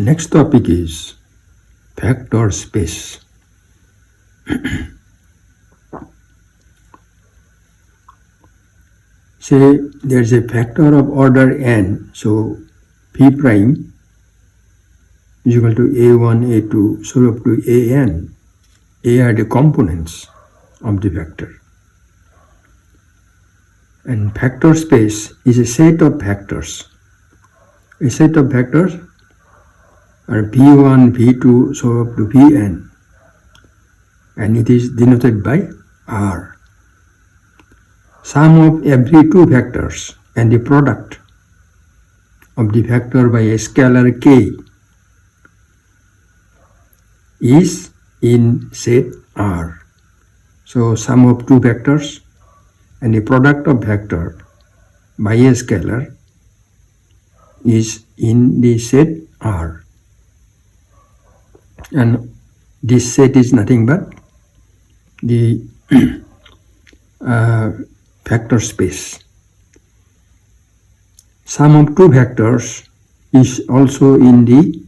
next topic is vector space. Say there is a vector of order n, so p prime is equal to a1, a2, so up to an. A are the components of the vector. And vector space is a set of vectors. A set of vectors are v1, v2, so up to vn. And it is denoted by r. Sum of every two vectors and the product of the vector by a scalar k is in set R. So sum of two vectors and the product of vector by a scalar is in the set R. And this set is nothing but the vector space. Sum of two vectors is also in the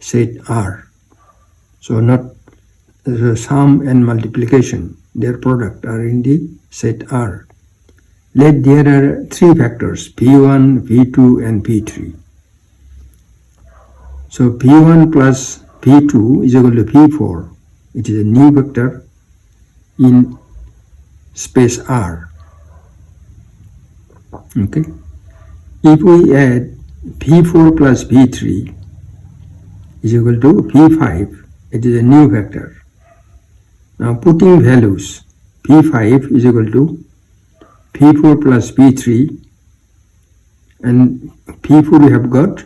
set R. So not the sum and multiplication, their product are in the set R. Let there are three vectors, p1, p2 and p3. So p1 plus p2 is equal to p4. It is a new vector in space R. Okay. If we add p4 plus p3 is equal to p5, it is a new vector. Now putting values, p5 is equal to p4 plus p3, and p4 we have got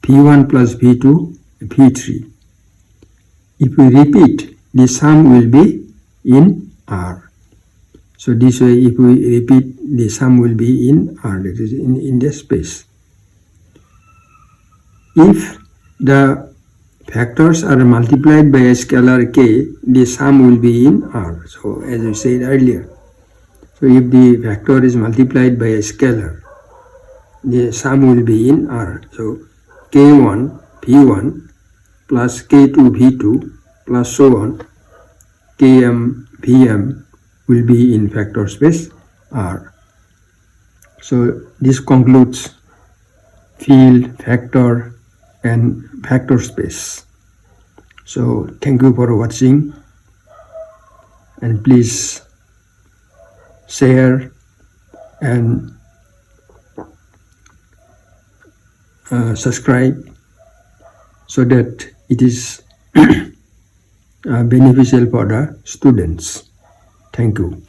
p1 plus p2, p3. If we repeat, the sum will be in R. So this way, if we repeat, the sum will be in R, that is in the space. If the factors are multiplied by a scalar k, the sum will be in R. So as we said earlier, so if the factor is multiplied by a scalar, the sum will be in R. So k1 p1 plus k2 v2 plus so on, km vm will be in vector space R. So this concludes field, vector and vector space. So thank you for watching, and please share and subscribe so that it is beneficial for the students. Thank you.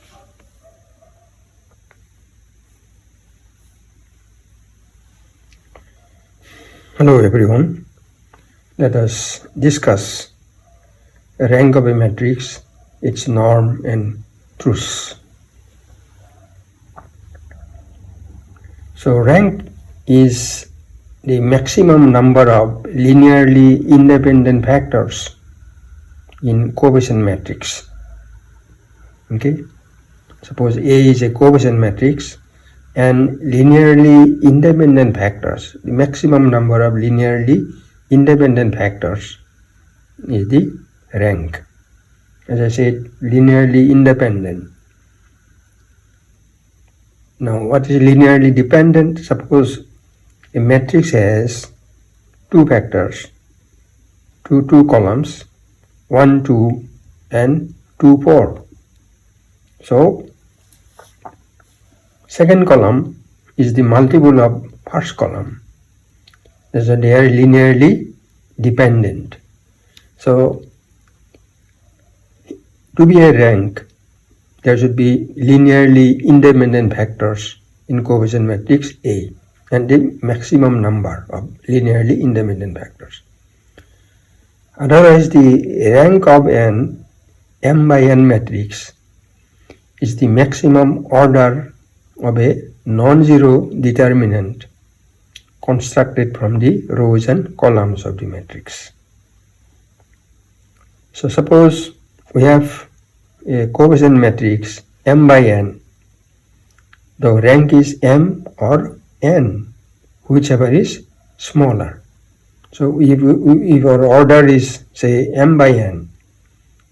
Hello everyone. Let us discuss rank of a matrix, its norm and truths. So rank is the maximum number of linearly independent factors in coefficient matrix. Okay, suppose A is a coefficient matrix and linearly independent factors, the maximum number of linearly independent factors is the rank. As I said, linearly independent. Now what is linearly dependent? Suppose a matrix has two factors, two columns, 1, 2 and 2, 4. So second column is the multiple of first column. So they are linearly dependent. So to be a rank, there should be linearly independent factors in coefficient matrix A and the maximum number of linearly independent factors. Otherwise, the rank of an m by n matrix is the maximum order of a non-zero determinant constructed from the rows and columns of the matrix. So suppose we have a coefficient matrix m by n. The rank is m or n, whichever is smaller. So if our order is say m by n,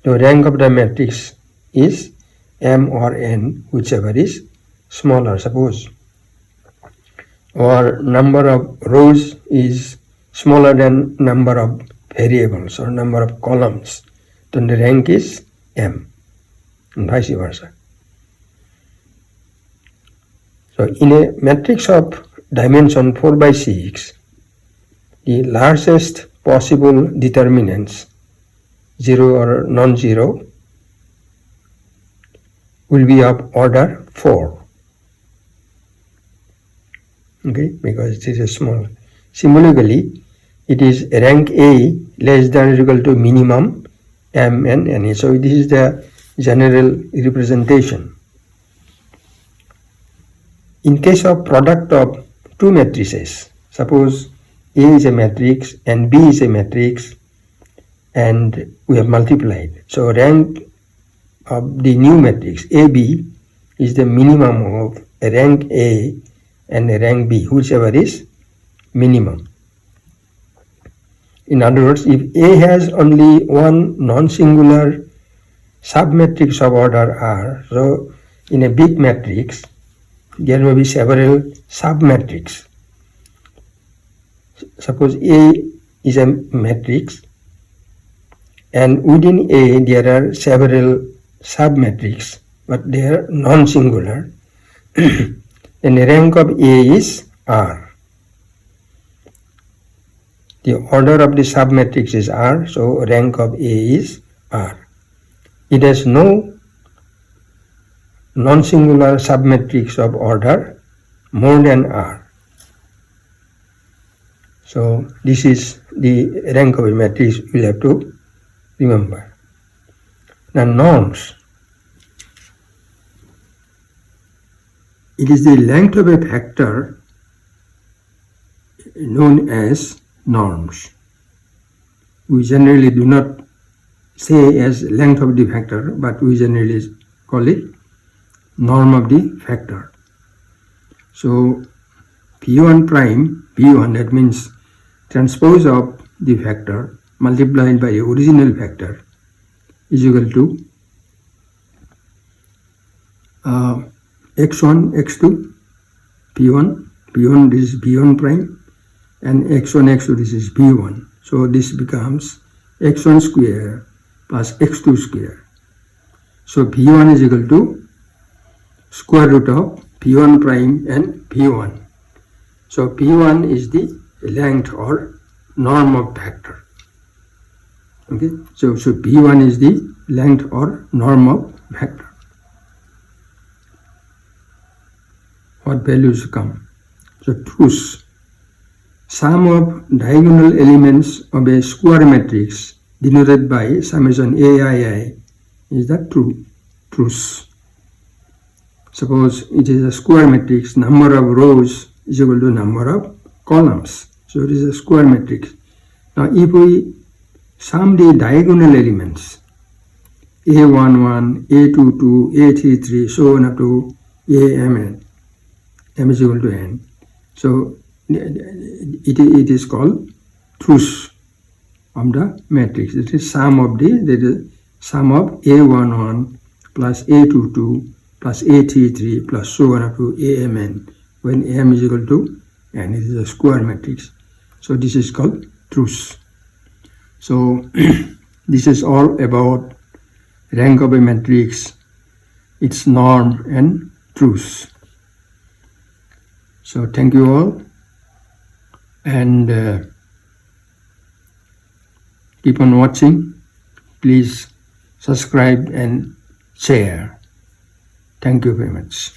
the rank of the matrix is m or n, whichever is smaller. Suppose our number of rows is smaller than number of variables or number of columns, then the rank is m, and vice versa. So in a matrix of dimension 4 by 6, the largest possible determinants, 0 or non-zero, will be of order 4. Okay, because it is a small. Similarly, it is rank A less than or equal to minimum m and n. So this is the general representation. In case of product of two matrices, suppose A is a matrix and B is a matrix, and we have multiplied. So rank of the new matrix AB is the minimum of a rank A and a rank B, whichever is minimum. In other words, if A has only one non-singular submatrix of order R, so in a big matrix, there may be several submatrix. Suppose A is a matrix, and within A there are several submatrix, but they are non-singular. Then the rank of A is R. The order of the submatrix is R, so rank of A is R. It has no non-singular submatrix of order more than R. So this is the rank of a matrix we'll have to remember. Now norms. It is the length of a vector known as norms. We generally do not say as length of the vector, but we generally call it norm of the vector. So P1 prime, P1, that means transpose of the vector multiplied by the original vector is equal to x1, x2, P1 this is P1 prime, and x1, x2 this is P1. So this becomes x1 square plus x2 square. So P1 is equal to square root of P1 prime and P1. So P1 is the length or norm of vector. Okay, so P1 is the length or norm of vector. What values come? So truths. Sum of diagonal elements of a square matrix denoted by summation aii is the truth. Suppose it is a square matrix, number of rows is equal to number of columns. So it is a square matrix. Now if we sum the diagonal elements, a11, a22, a33, so on up to amn, m is equal to n. So it is called truth of the matrix. It is sum of a11 plus a22 plus a33 plus so on up to amn, when m is equal to n. It is a square matrix. So this is called truth. So this is all about rank of a matrix, its norm and truth. So thank you all, and keep on watching. Please subscribe and share. Thank you very much.